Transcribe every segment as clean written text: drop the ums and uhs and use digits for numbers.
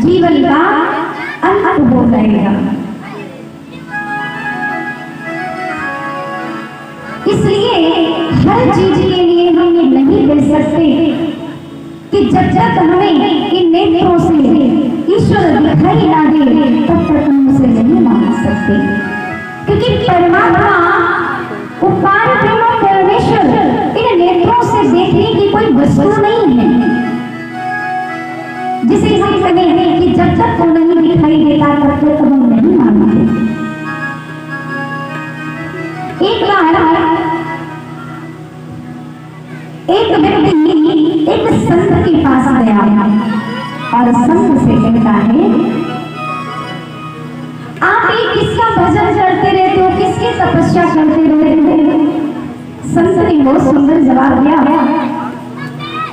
जीवन का अंत हो जाएगा। इसलिए हर चीज के लिए हम ये नहीं कह सकते कि जब तक हमें इन नेत्रों से ईश्वर दिखाई ना दे तब तक हम उसे नहीं मान सकते, क्योंकि परमात्मा उपार ब्रह्म परमेश्वर इन नेत्रों से देखने की कोई वस्तु नहीं है जिसे हम कहें कि जब तक वो नहीं दिखाई देता तब तक हम नहीं मानते। एक बार एक व्यक्ति एक संत के पास गया और संत से कहता है, आप ये किसका भजन करते रहते हो, किसकी तपस्या करते रहते हो? संत ने बहुत सुंदर जवाब दिया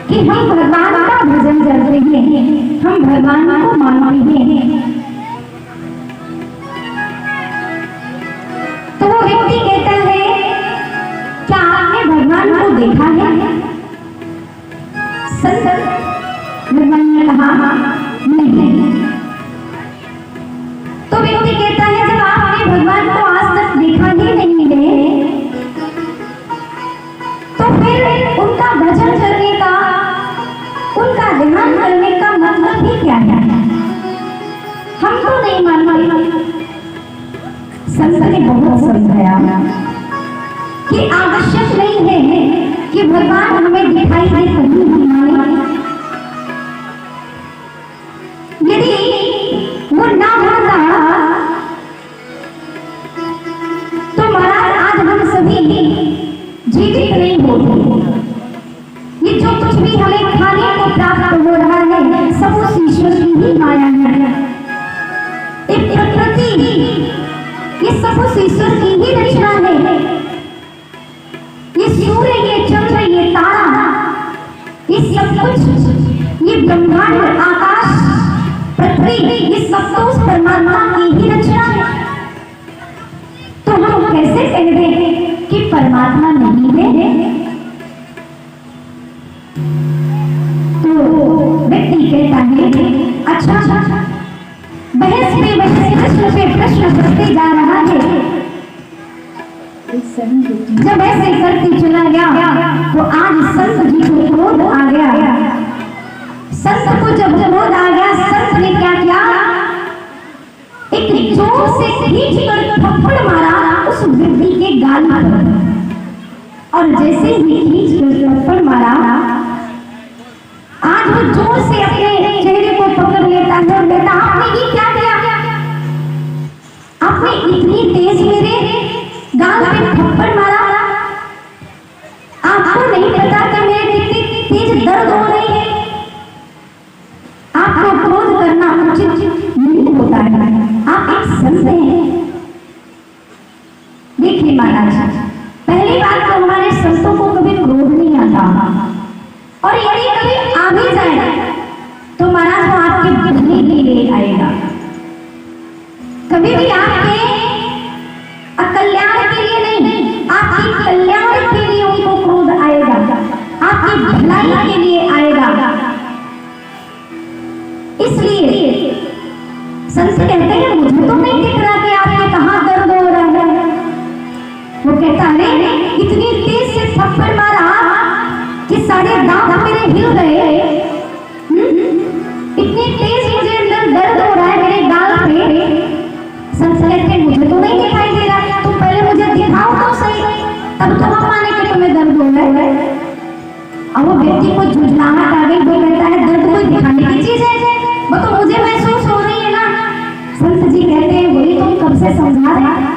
कि हम भगवान का भजन करते हैं, हम भगवान को मानते हैं। तो वो व्यक्ति कहता है, क्या आपने भगवान को देखा है? संत भगवान ने कहा नहीं। तो व्यक्ति कहता है, जब आपने भगवान को आज तक देखा ही नहीं है तो फिर उनका भजन करने का, उनका ध्यान करने का मतलब ही क्या है? हम तो नहीं मानते। संत ने बहुत समझाया कि आवश्यक नहीं है कि भगवान हमें दिखाई दे तभी हम माने। यदि वो ना होता तो महाराज आज हम सभी जीवित नहीं होते। ये जो कुछ भी हमें खाने को प्राप्त हो रहा है सब उस ईश्वर की ही माया है। ये प्रकृति, ये सब उस ईश्वर की ही रचना है। ये सूर्य, ये चंद्र, ये तारा, ये सब कुछ, ये ब्रह्मांड, आकाश, पृथ्वी, ये सब तो उस परमात्मा की ही रचना है। तो हम कैसे कह रहे कि परमात्मा नहीं है? तो व्यक्ति कहता है, अच्छा बहस में प्रश्न पे प्रश्न करते जा रहा है। जब ऐसे करते चला गया तो आज संत जी को क्रोध आ गया। संत को जब क्रोध आ गया, संत ने क्या किया, एक जोर से खींच कर थप्पड़ मारा उस व्यक्ति के गाल पर। और जैसे ही खींच कर थप्पड़ मारा, आज वो जोर से अपने चेहरे को पकड़ लेता है और कहता, आपने ये क्या किया? आपने इतनी तेज मेरे गाल पे थप्पड़ मारा, आपको नहीं पता कि मेरे कितनी तेज दर्द हो रही है? आपको क्रोध करना उचित नहीं होता है, आप एक संत हैं। देखिए महाराज, पहली बात तो हमारे संतों को कभी क्रोध नहीं आता, और यदि कभी आ भी जाए तो महाराज वो आपके भले के लिए आएगा। कभी भी आपके अकल्याण के लिए नहीं, आपके कल्याण के लिए उनको क्रोध आएगा, आपकी भलाई के लिए आएगा। इसलिए संत कहते हैं, मुझे तो नहीं दिख रहा कि आपके कहाँ दर्द हो रहा है। वो कहता है, इतनी तेज से थप्पड़ मारा कि सारे दांत मेरे हिल गए, इतनी तेज मुझे अंदर दर्द हो रहा है मेरे गाल पे। संत कहते हैं, मुझे तो नहीं दिखाई दे रहा, तुम पहले मुझे दिखाओ तो सही, तब तो हम माने कि तुम्हें दर्द हो रहा है। अब वो व्यक्ति को झुंझलाहट आ गई, वो कहता है, दर्द कोई दिखाने की चीज है, वो तो मुझे महसूस हो रही है ना। संत जी कहते हैं, वही तुम कब से समझा रहे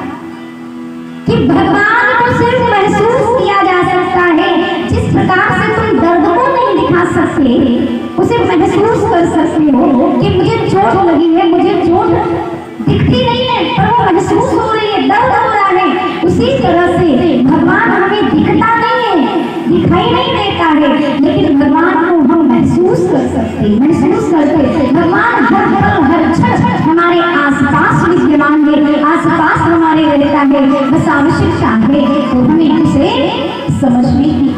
कि भगवान को सिर्फ महसूस किया जा सकता है। जिस प्रकार से तुम दर्द को नहीं दिखा सकते, उसे महसूस कर सकते हो कि मुझे चोट लगी है, मुझे चोट दिखती नहीं है पर वो महसूस हो रही है, दर्द हो रहा है। उसी तरह से भगवान हमें दिखता नहीं है, दिखाई नहीं देता है, लेकिन भगवान को हम महसूस कर सकते, महसूस करते। भगवान हर पल हर क्षण हमारे आसपास विद्यमान है, आसपास हमारे रहता है। बस आवश्यकता है तो हमें उसे समझने की।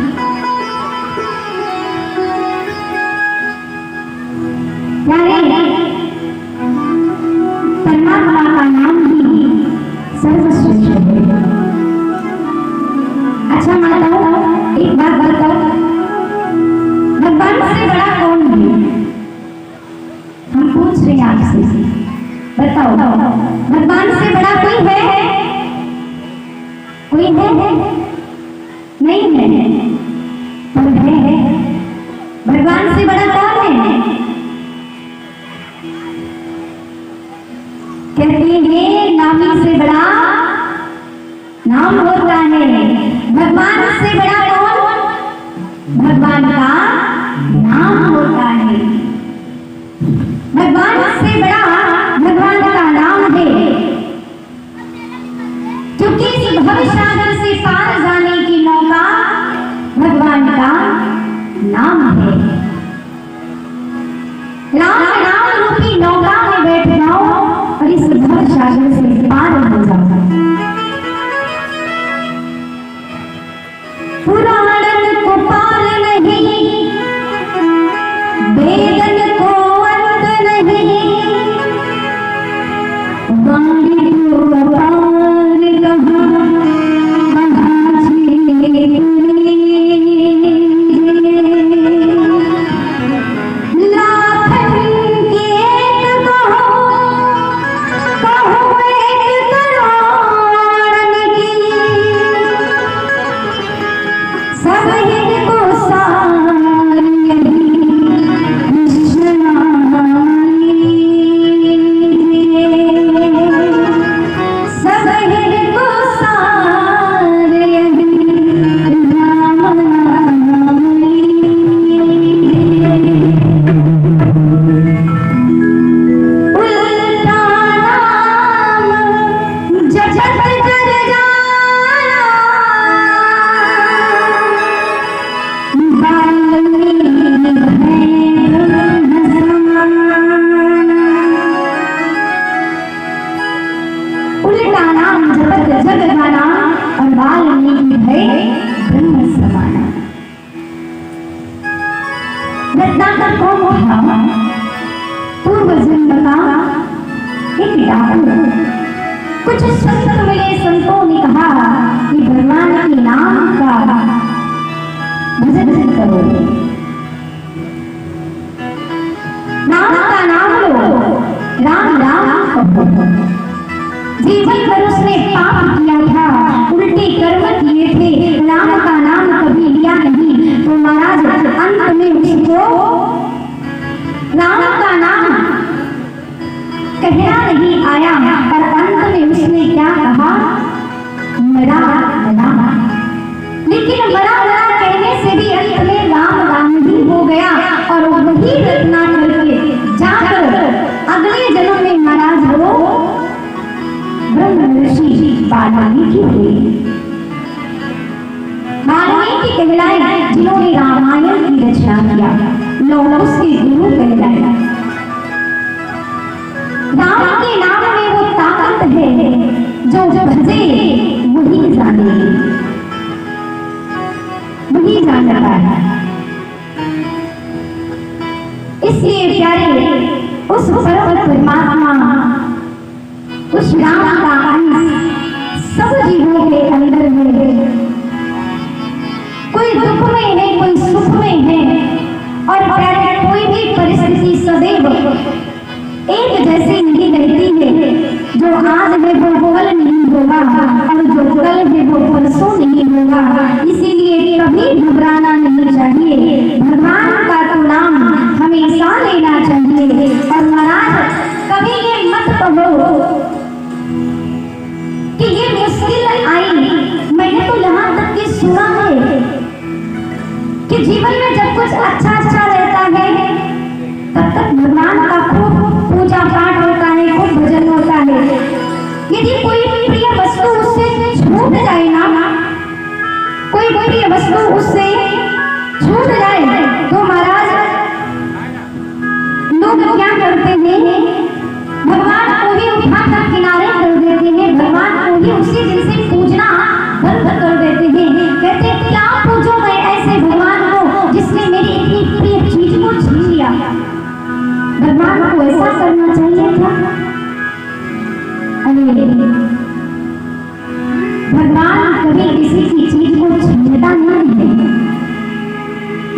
परमात्मा का नाम ही सर्वश्रेष्ठ है। अच्छा माताओं, एक बात बताओ, भगवान से बड़ा कौन है? हम पूछ रहे हैं आपसे, बताओ भगवान से बड़ा कोई है? कोई है? नहीं है, पर है। भगवान से बड़ा कौन है? कहते हैं नामी से बड़ा नाम होता है। भगवान से बड़ा कौन? भगवान का नाम होता है। भगवान से बड़ा भगवान का नाम है, क्योंकि इस भवसागर से पार जाने की नौका भगवान का नाम है। राम नाम रूपी नौका में बैठ जाओ और इस भवसागर से पार हो जाओ। पुराण को पार नहीं, वेदन को अंत नहीं, वाणी को पार कहाँ पूर्व जन्म का एक डाकू। कुछ संत मिले, संतों ने कहा कि भगवान के नाम का भजन करो, नाम का नाम लो, राम राम कहो। जीवन भर उसने पाप किया था, उल्टे कर्म किए थे, राम का नाम कभी लिया नहीं, तो महाराज अंत में उसको राम का नाम कहना नहीं आया, और अंत में उसने क्या कहा? मरा मरा। लेकिन मरा मरा कहने से भी अंत में राम राम ही हो गया, और वही रचना करके जाकर अगले जन्म में महाराज हो ब्रह्म ऋषि वाल्मीकि हुए। वाल्मीकि कहलाए जिन्होंने रामायण की रचना किया, लोग उसके गुरु कहलाए। राम के नाम में वो ताकत है, जो भजे वही जाने, वही जानता है। इसलिए प्यारे, उस परम परमात्मा, उस राम का अंश सब जीवों के अंदर है। कोई दुख में है, कोई सुख में है, और प्यारे कोई भी परिस्थिति सदैव एक जैसी नहीं रहती है। जो आज है वो कल नहीं होगा, और जो कल है वो परसों नहीं होगा। इसीलिए कभी घबराना नहीं चाहिए, भगवान का तो नाम हमेशा लेना चाहिए। और महाराज कभी ये मत कहो कि ये मुश्किल आई। मैंने तो यहाँ तक कि सुना है कि जीवन में जब कुछ अच्छा अच्छा रहता है तब तक भगवान का खूब पूजा पाठ होता है, खूब भजन होता है। यदि कोई प्रिय वस्तु उससे छूट जाए ना, कोई प्रिय वस्तु उससे छूट जाए, तो महाराज लोग क्या करते हैं? भगवान को ही उठाकर किनारे कर देते हैं, भगवान को ही उसी दिन से पूजना बंद कर देते हैं। कहते क्या पूजो मैं ऐसे भगवान को जिसने मेरी इतनी प्रिय चीज को छीन लिया। भगवान को ऐसा करना चाहिए था? अरे भगवान कभी किसी की चीज को छीनता नहीं है।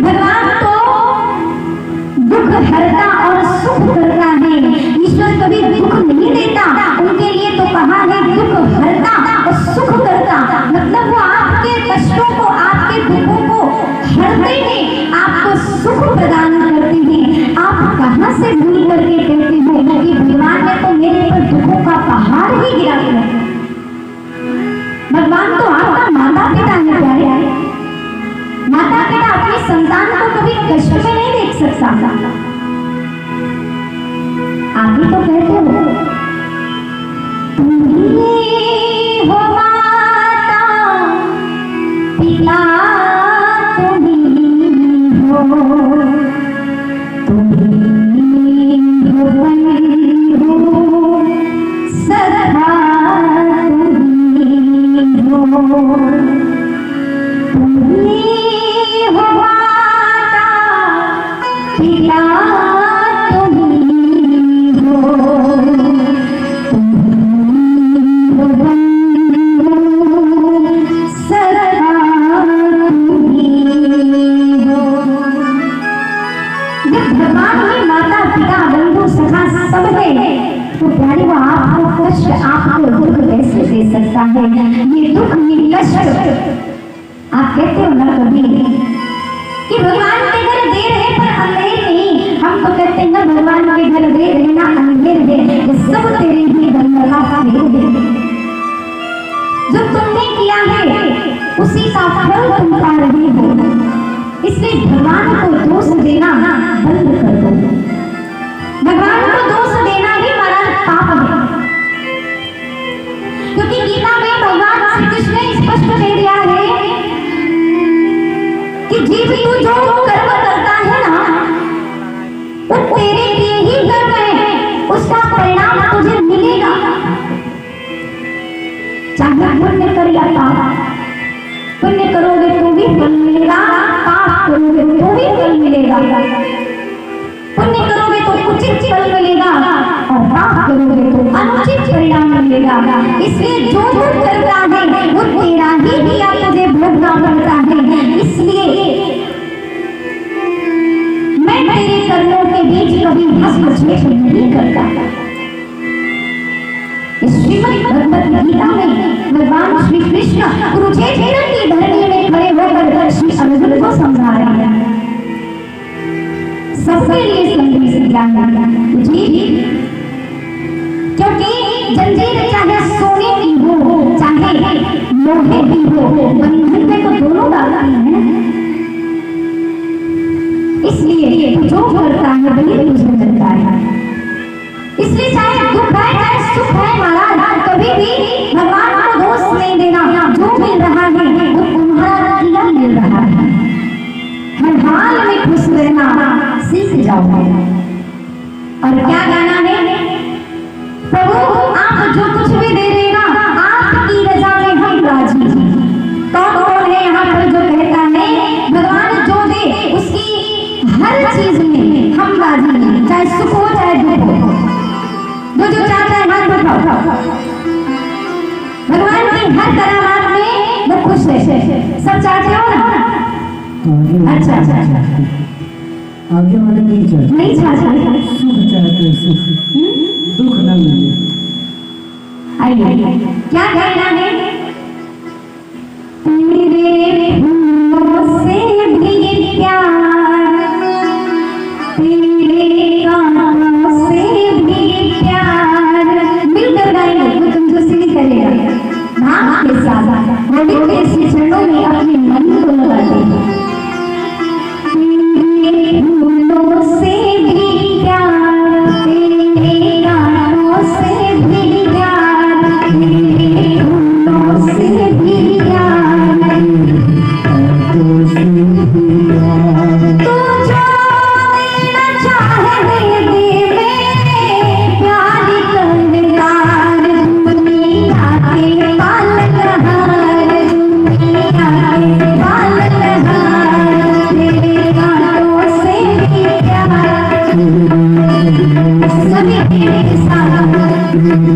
भगवान तो दुख हरता और सुख करता है। ईश्वर कभी दुख नहीं देता, उनके लिए तो कहा है दुख हरता और सुख करता। मतलब वो आपके कष्टों को, आपके दुखों को हरते हैं, आपको सुख प्रदान करते हैं। आप कहां से भूल करके कहते हो कि भगवान ने तो मेरे पर दुखों का पहाड़ ही गिरा दिया। भगवान तो आपका माता पिता है प्यारे। माता पिता अपनी संतान को कभी कष्ट में नहीं देख सकता। आगे तो कहते हो तुम ही हो माता पिता, तुम ही हो, तुम ही हो बंधु सदा, तुम ही हो माता पिता, तुम ही हो, तुम ही हो बंधु सदा, तुम ही हो। जब भगवान ही माता पिता बंधु सखा सब है तो प्यारे वो आपको कष्ट, आपको दुख कैसे दे सकता है? ये दुख, ये कष्ट आप कहते हो ना कभी कि भगवान के घर देर है पर अंधेर नहीं। हम तो कहते हैं ना भगवान के घर देर है ना अंधेर है, ये सब तेरे ही बंदला है। जो तुमने किया है उसी का फल तुम पा रहे हो। इसलिए भगवान को दोष देना बंद कर दो। भगवान को दोष देना भी महाराज पाप है, क्योंकि गीता में भगवान श्री कृष्ण ने स्पष्ट कह दिया है कि जीव तू जो कर्म करता है ना वो तेरे लिए ही कर्म है, उसका परिणाम तुझे मिलेगा। चाहे पुण्य कर या पाप, पुण्य करोगे तो भी फल मिलेगा, पाप करोगे तो भी फल मिलेगा। पुण्य करोगे तो उचित फल मिलेगा और पाप करोगे तो अनुचित परिणाम मिलेगा। इसलिए जो जो करता है वो तेरा ही दिया तुझे भोगना पड़ता है। इसलिए मैं तेरे कर्मों के बीच कभी हस्तक्षेप नहीं करता। श्रीमद् भगवद गीता में भगवान श्री कृष्ण कुरुक्षेत्र की धरती में खड़े होकर श्री अर्जुन को समझा रहे हैं। सबके लिए संदेश दिया जी, क्योंकि जंजीर चाहे सोने की हो चाहे लोहे की हो, बंधन में तो दोनों डालती है। इसलिए जो करता है वही तुझे मिलता है। इसलिए चाहे दुख है चाहे सुख है महाराज, कभी भी भगवान को दोष नहीं देना। जो मिल रहा है वो तुम्हारा किया मिल रहा है। हर हाल में खुश रहना सीख जाओ। और क्या गाना है? प्रभु आप जो कुछ भी दे देना आपकी रजा में हम राजी। कौन है यहाँ पर जो कहता है भगवान जो दे उसकी हर चीज में हम राजी हैं, चाहे सुख हो चाहे दुख हो। जो चाहता है हाथ उठाओ। भगवान की हर करामात में वो खुश है। सब चाहते हो ना? अच्छा आगे वाले नहीं चाहते, नहीं चाहते सुख चाहते, सुख दुख न मिले। आइए क्या कहना है? तेरे फूलों से भी प्यार, तेरे गानों से भी प्यार। मिलकर गाएंगे तो तुम जो सिंग करेगा भाव के साथ बड़े के चरणों में अपने मन को लगा देंगे। फूलों से भी प्यार, तेरे गानों से भी प्यार, तेरे फूलों से भी प्यार, तू जो देना चाहे दे मेरे प्यार करतार। दुनिया के पालनहार, दुनिया के पालनहार, तेरे गानों से भी प्यार। सभी के साथ Thank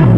you.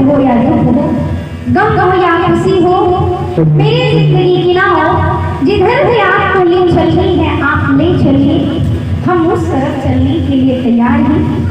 हो या दुख हो, गम हो या खुशी हो, मेरी जिंदगी की ना हो, जिधर भी आपको ले चलनी है आप ले चलिए, हम उस तरफ चलने के लिए तैयार हैं।